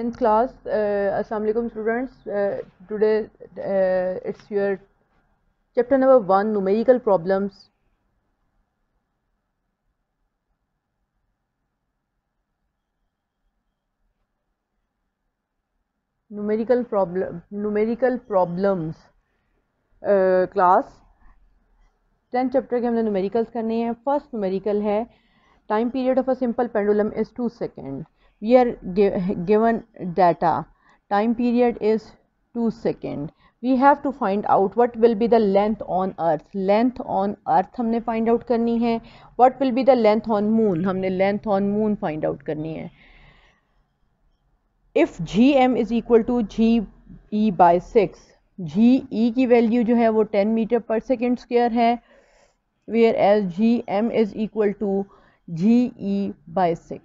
10th class. Assalamu alaikum students. Today it's your chapter number 1, numerical problems. Numerical problems class 10th chapter के हमने numericals करने हैं. First numerical है time period of a simple pendulum is 2 seconds. We are given data. Time period is 2 seconds. We have to find out what will be the length on earth. Length on earth हमने find out करनी है. What will be the length on moon? हमने length on moon find out करनी है. If gm is equal to ge by 6, ge की value जो है वो 10 मीटर पर सेकेंड स्क्वायर है, whereas gm is equal to ge by 6.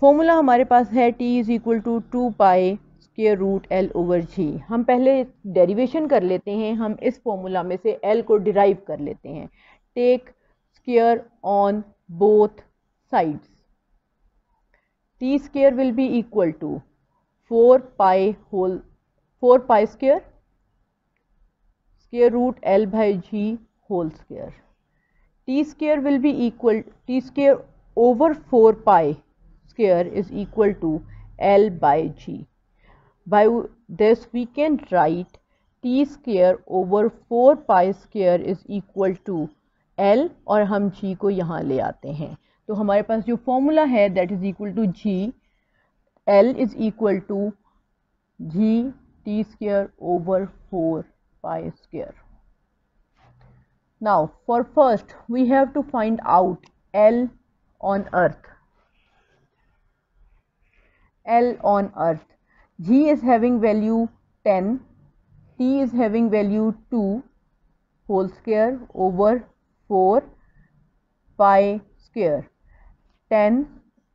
Formula हमारे पास है t is equal to 2 pi square root l over g. हम पहले डेरिवेशन कर लेते हैं. हम इस फॉर्मूला में से l को डिराइव कर लेते हैं. Take square on both sides. t square will be equal to 4 pi square root l by g whole square. t square will be equal t square over 4 pi square is equal to L by G. By this we can write T square over 4 pi square is equal to L और हम G को यहाँ ले आते हैं. तो हमारे पास जो फॉर्मूला है that is equal to G. L is equal to G T square over 4 pi square. Now for first we have to find out L on earth. L on earth. G is having value 10, T is having value 2 whole square over 4 pi square. 10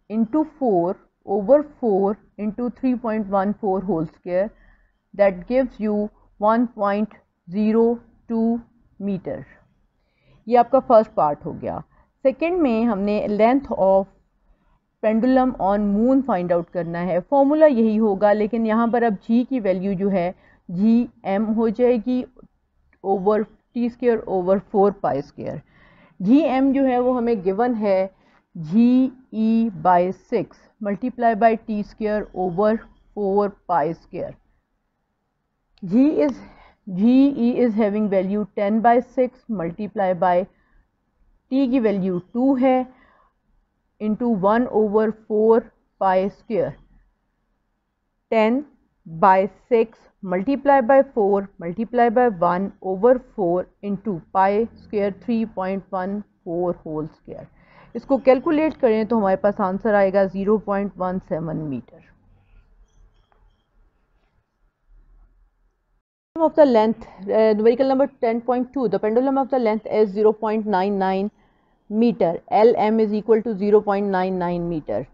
into 4 over 4 into 3.14 whole square, that gives you 1.02 metre. ये आपका first part हो गया. Second में हमने length of pendulum on moon find out करना है. Formula यही होगा, लेकिन यहाँ पर अब जी की वैल्यू जो है जी एम हो जाएगी over T square over 4 pi square. G M जो है वो हमें गिवन है G E by 6 multiply by T square over 4 pi square. G E is having value 10 by 6 multiply by T की वैल्यू 2 है into 1 over 4 pi square. 10 by 6 multiply by 4 multiply by 1 over 4 into pi square 3.14 whole square. इसको calculate करें तो हमारे पास answer आएगा 0.17 metre. of the length, numerical number 10.2, the pendulum of the length is 0.99 meter. Lm is equal to 0.99 meter.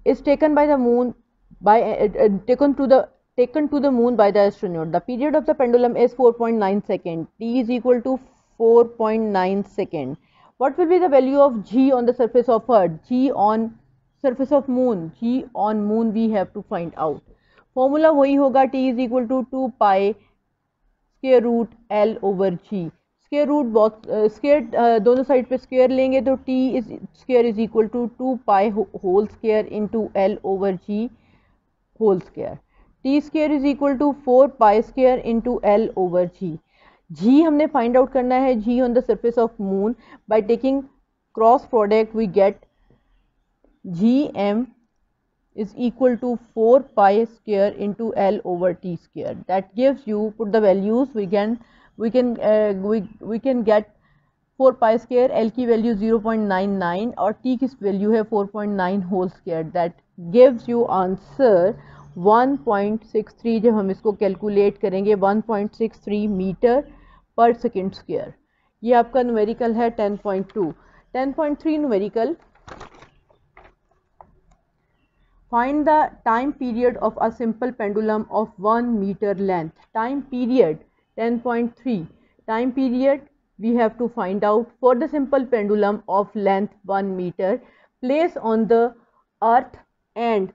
Is taken by the moon by taken to the moon by the astronaut. The period of the pendulum is 4.9 seconds. T is equal to 4.9 seconds. What will be the value of G on the surface of Earth? G on surface of moon. G on moon we have to find out. Formula वही होगा T is equal to 2 pi square root L over G. Square root square दोनों side पे square लेंगे तो T is square is equal to 2 pi whole square into L over G whole square. T square is equal to 4 pi square into L over G. G हमने find out करना है G on the surface of moon. By taking cross product we get GM is equal to 4 pi square into L over T square. That gives you, put the values, we can get 4 pi square. L की value 0.99 और T की value है 4.9 whole square. That gives you answer 1.63. जब हम इसको calculate करेंगे 1.63 metre पर second square. ये आपका न्यूमेरिकल है 10.2. 10.3 numerical. Find the time period of a simple pendulum of 1 meter length. Time period 10.3. Time period we have to find out for the simple pendulum of length 1 meter. Place on the earth and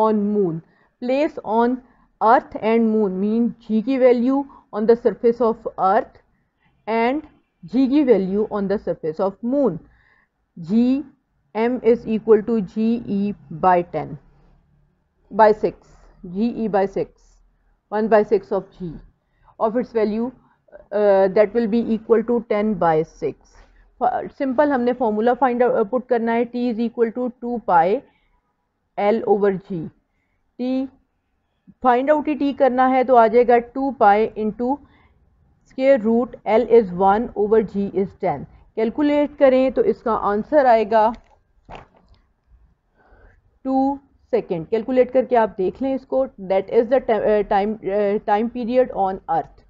on moon. Place on earth and moon mean g की value on the surface of earth and g की value on the surface of moon. G m is equal to ge by 10 by 6, ge by 6, 1 by 6 of g of its value that will be equal to 10 by 6. Simple हमने formula find put करना है, t is equal to 2 pi l over G. t find out ही t करना है तो आ जाएगा 2 pi into square root l is 1 over g is 10. Calculate करें तो इसका आंसर आएगा 2 सेकेंड. कैलकुलेट करके आप देख लें इसको. That is the time period on earth.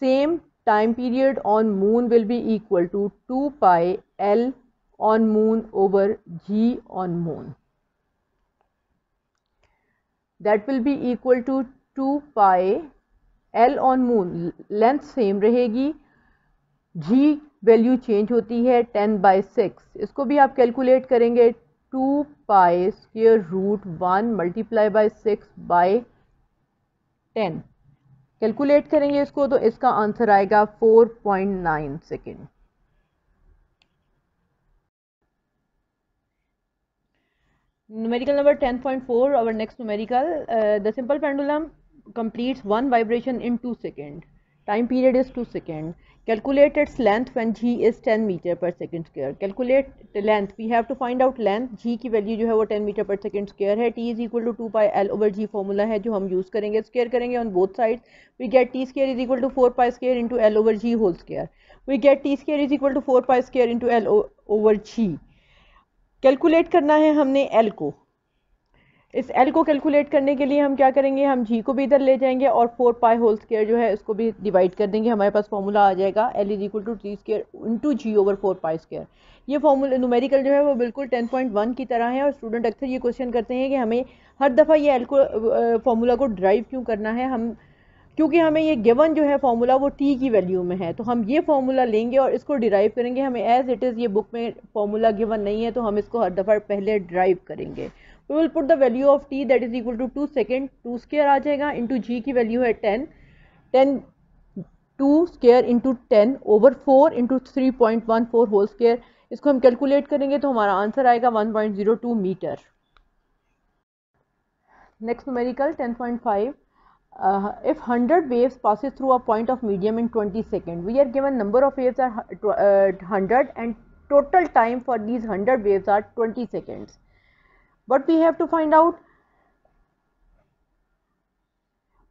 Same time period on moon will be equal to 2 pi L on moon over G on moon. That will be equal to 2 pi L on moon. Length same रहेगी, G value change होती है 10 by 6. इसको भी आप calculate करेंगे 2 pi square root 1 multiply by 6 by 10. Calculate करेंगे इसको तो इसका आंसर आएगा 4.9 second. Numerical number 10.4, our next numerical. The simple pendulum completes one vibration in 2 seconds. Time period is 2 seconds. Calculate its length when g is 10 meter per second square. Calculate the length. We have to find out length. g की value जो है वो 10 metre पर second square है. t is equal to 2 pi l over g formula है जो हम use करेंगे. स्क्वायर करेंगे on both side. We get t square is equal to 4 pi square into l over g whole square. We get t square is equal to 4 pi square into l over g. Calculate करना है हमने l को. इस l को calculate करने के लिए हम क्या करेंगे, हम g को भी इधर ले जाएंगे और 4 पाई होल स्क्वायर जो है इसको भी डिवाइड कर देंगे. हमारे पास फॉर्मूला आ जाएगा l is equal to T square into G over 4 pi square. ये फॉर्मूला न्यूमेरिकल जो है वो बिल्कुल 10.1 की तरह है और स्टूडेंट अक्सर ये क्वेश्चन करते हैं कि हमें हर दफ़ा ये l को फॉर्मूला को ड्राइव क्यों करना है. हम क्योंकि हमें ये गिवन जो है फॉर्मूला वो t की वैल्यू में है तो हम ये फॉर्मूला लेंगे और इसको डिराइव करेंगे. हमें एज इट इज़ ये बुक में फॉर्मूला गिवन नहीं है तो हम इसको हर दफ़ा पहले ड्राइव करेंगे. We will put the value of t that is equal to 2 second. 2 square आ जाएगा इंटू जी की वैल्यू है 10. 2 square into 10 over 4 into 3.14 whole square. इसको हम कैलकुलेट करेंगे तो हमारा आंसर आएगा 1.02 metre. Next numerical 10.5. If 100 waves passes through a point of medium in 20 seconds, we are given number of waves are 100 and total time for these 100 waves are 20 seconds. What we have to find out,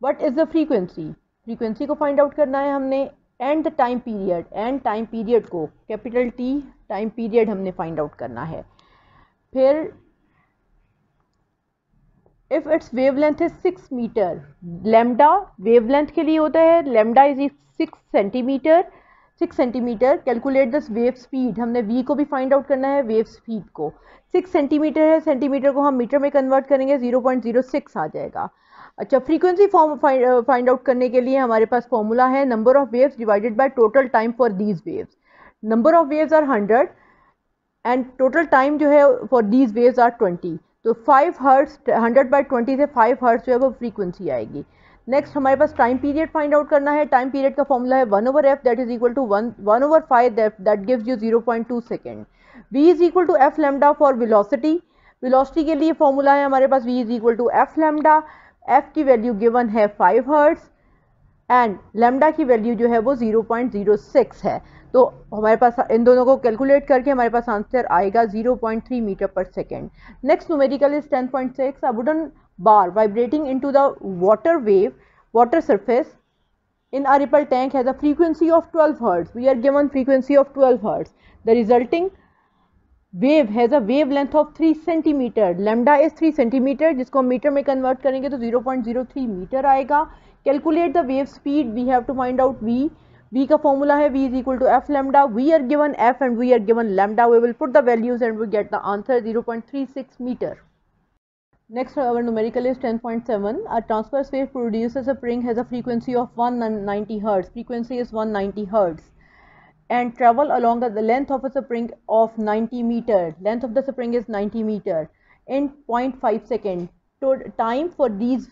what is the frequency. frequency को find out करना है हमने and the time period. and time period को capital T time period हमने find out करना है. फिर if its wavelength is 6 meter, lambda wavelength के लिए होता है lambda is 6 centimeter. 6 centimetre. Calculate this wave speed. हमने v को भी फाइंड आउट करना है, वेव स्पीड को. 6 सेंटीमीटर है, सेंटीमीटर को हम मीटर में कन्वर्ट करेंगे 0.06 आ जाएगा. अच्छा, फ्रीक्वेंसी फॉर्म फाइंड आउट करने के लिए हमारे पास फॉर्मूला है number of waves divided by total time for these waves. Number of waves are 100 and total time जो है फॉर दीज वेव्स आर 20. तो 5 हर्ट्ज 100 बाई 20 से 5 हर्ट्ज जो है वो फ्रीक्वेंसी आएगी. नेक्स्ट हमारे पास टाइम पीरियड फाइंड आउट करना है. टाइम पीरियड का फॉर्मूला है 1 over F that is equal to 1 over 5 that gives you 0.2 second. v is equal to F lambda for velocity. Velocity के लिए फॉर्मूला है हमारे पास v is equal to F lambda. f की value given है 5 hertz and lambda की value जो है वो 0.06 है. तो हमारे पास इन दोनों को कैलकुलेट करके हमारे पास आंसर आएगा 0.3 मीटर पर second. Next numerical is 10.6. A wooden bar vibrating into the water surface in a ripple tank has a frequency of 12 hertz. We are given frequency of 12 hertz. The resulting wave has a wavelength of 3 centimeter. Lambda is 3 centimeter जिसको metre में convert करेंगे तो 0.03 metre आएगा. Calculate the wave speed. We have to find out v. v का formula है v is equal to f lambda. We are given f and we are given lambda. We will put the values and we get the answer 0.36 meter. Next, our numerical is 10.7. A transverse wave produced as a spring has a frequency of 190 hertz. Frequency is 190 hertz and travel along the length of a spring of 90 meter. Length of the spring is 90 meter. in 0.5 second. So time for these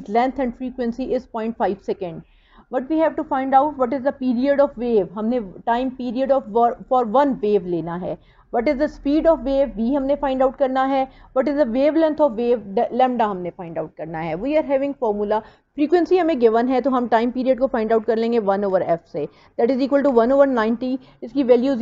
length and frequency is 0.5 second. But we have to find out what is the period of wave. हमने time period of for one wave लेना है. What is the speed of wave? V हमने find out करना है. What is the wavelength of wave? Lambda हमने find out करना है. We are having formula. Frequency हमें given है तो हम time period को find out कर लेंगे 1 over f से. That is equal to 1 over 90. इसकी value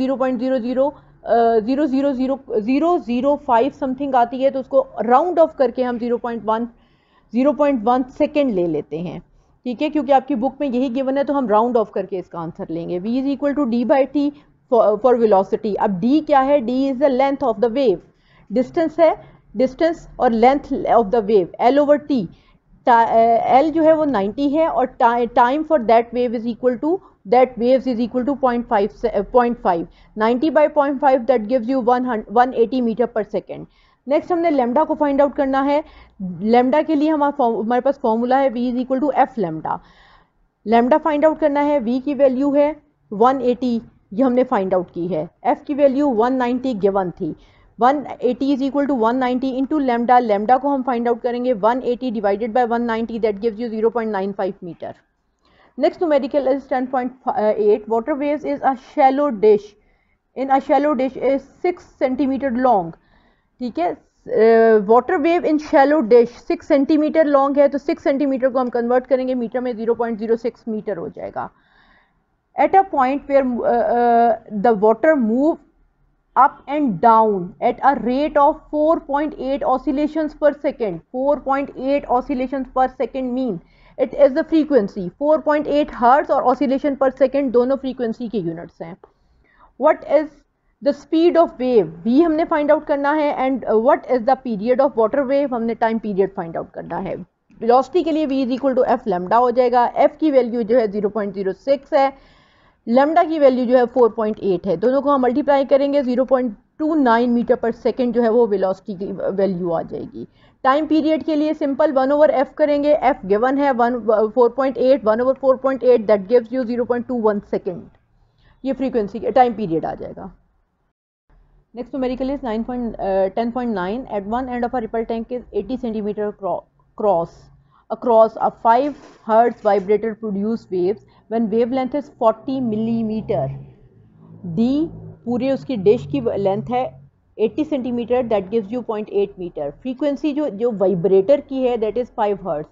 0.0000005 समथिंग आती है, तो उसको राउंड ऑफ करके हम 0.1 सेकेंड ले लेते हैं. ठीक है, क्योंकि आपकी बुक में यही गिवन है तो हम राउंड ऑफ करके इसका आंसर लेंगे. v is equal to d by t for velocity. अब d क्या है? d is the length of the wave. Distance है, डिस्टेंस और length of the wave l over t. l जो है वो 90 है और time for that wave is equal to that waves is equal to 0.5. 90 by 0.5 that gives you 180 metre पर second. Next हमने lambda को फाइंड आउट करना है. लेमडा के लिए हमारे पास फॉर्मूला है v is equal to f lambda. Lambda find out करना है. v की वैल्यू है 180, ये हमने फाइंड आउट की है. f की वैल्यू 190 गिवन थी. 180 is equal to 190 into lambda. Lambda को हम फाइंड आउट करेंगे 180 divided by 190 that gives you 0.95 metre. Next numerical is 10.8. Water waves is a shallow dish. In a shallow dish is 6 centimeter long. ठीक है, water wave in shallow dish 6 centimetre long है, तो 6 centimetre को हम convert करेंगे metre में, 0.06 metre हो जाएगा. At a point where the water move up and down at a rate of 4.8 oscillations per second. 4.8 oscillations per second mean it is the frequency. 4.8 hertz और oscillation per second दोनों frequency के units हैं. What is the speed of wave? v हमने find out करना है. And what is the period of water wave? हमने time period find out करना है. वेलोसिटी के लिए v is equal to f lambda हो जाएगा. f की वैल्यू जो है 0.06 है, लेमडा की वैल्यू जो है 4.8 है. दोनों को हम मल्टीप्लाई करेंगे 0.29 मीटर पर सेकेंड जो है वो वेलोसिटी की वैल्यू आ जाएगी. टाइम पीरियड के लिए सिंपल 1 ओवर एफ करेंगे. एफ गिवन है 4.8, 1 over 4.8 that gives you 0.21 second. ये फ्रीक्वेंसी टाइम पीरियड आ जाएगा. Next numerical is 10.9. At one end of a ripple tank is 80 centimetre across a 5 hertz vibrator produce waves when wavelength is 40 millimeter. d पूरे उसकी dish की length है 80 centimetre, that gives you 0.8 metre. Frequency जो vibrator की है that is 5 hertz.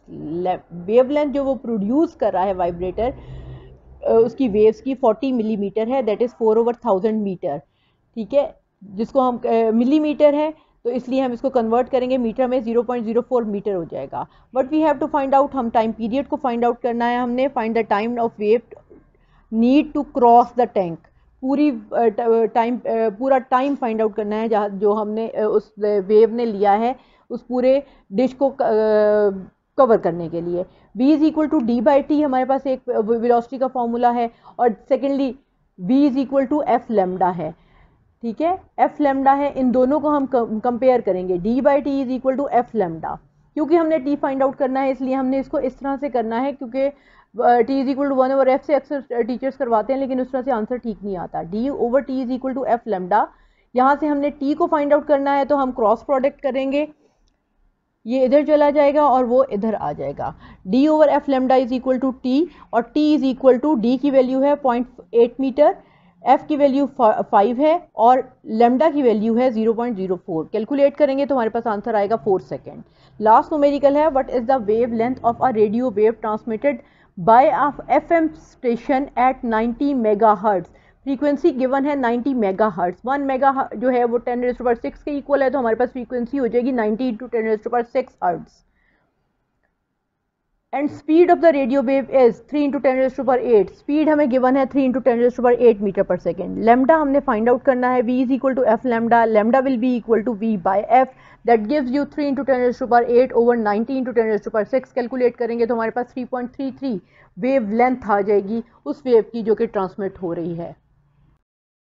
Wavelength जो वो produce कर रहा है वाइब्रेटर उसकी वेव्स की 40 मिलीमीटर है, दैट इज़ 4 over 1000 मीटर. ठीक है, जिसको हम मिलीमीटर है तो इसलिए हम इसको कन्वर्ट करेंगे मीटर में, 0.04 मीटर हो जाएगा. But we have to find out, हम टाइम पीरियड को फाइंड आउट करना है. हमने find the time of wave need to cross the tank. पूरा टाइम फाइंड आउट करना है जहाँ जो हमने उस वेव ने लिया है उस पूरे डिश को कवर करने के लिए. v is equal to d by t हमारे पास एक वेलोसिटी का फॉर्मूला है, और secondly v is equal to f lambda है. ठीक है, एफ लेमडा है. इन दोनों को हम कंपेयर करेंगे. d by t is equal to f lambda. क्योंकि हमने t फाइंड आउट करना है इसलिए हमने इसको इस तरह से करना है, क्योंकि t is equal to 1 over f से अक्सर टीचर्स करवाते हैं लेकिन उस तरह से आंसर ठीक नहीं आता. d over t is equal to f lambda. यहाँ से हमने t को फाइंड आउट करना है तो हम क्रॉस प्रोडक्ट करेंगे, ये इधर चला जाएगा और वो इधर आ जाएगा. d over f lambda is equal to t, और t is equal to d की वैल्यू है 0.8 मीटर, f की वैल्यू 5 है और लेमडा की वैल्यू है 0.04. कैलकुलेट करेंगे तो हमारे पास आंसर आएगा 4 सेकेंड. लास्ट न्यूमेरिकल है, what is the wave length of a radio wave transmitted by a FM station at 90 megahertz. Frequency given है 90 मेगाहर्ट्ज. 1 मेगा जो है वो 10⁻⁶ के इक्वल है, तो हमारे पास फ्रीक्वेंसी हो जाएगी 90 × 10⁻⁶ hertz. And speed of the radio wave is 3 × 10⁸. Speed हमें गिवन है 3 × 10⁸ मीटर पर सेकेंड. लेमडा हमने फाइंड आउट करना है. v is equal to f lambda. Lambda will be equal to v by f, that gives you 3 × 10⁸ over 90 × 10⁶. Calculate करेंगे तो हमारे पास 3.33 wave length आ जाएगी उस वेव की जो कि ट्रांसमिट हो रही है.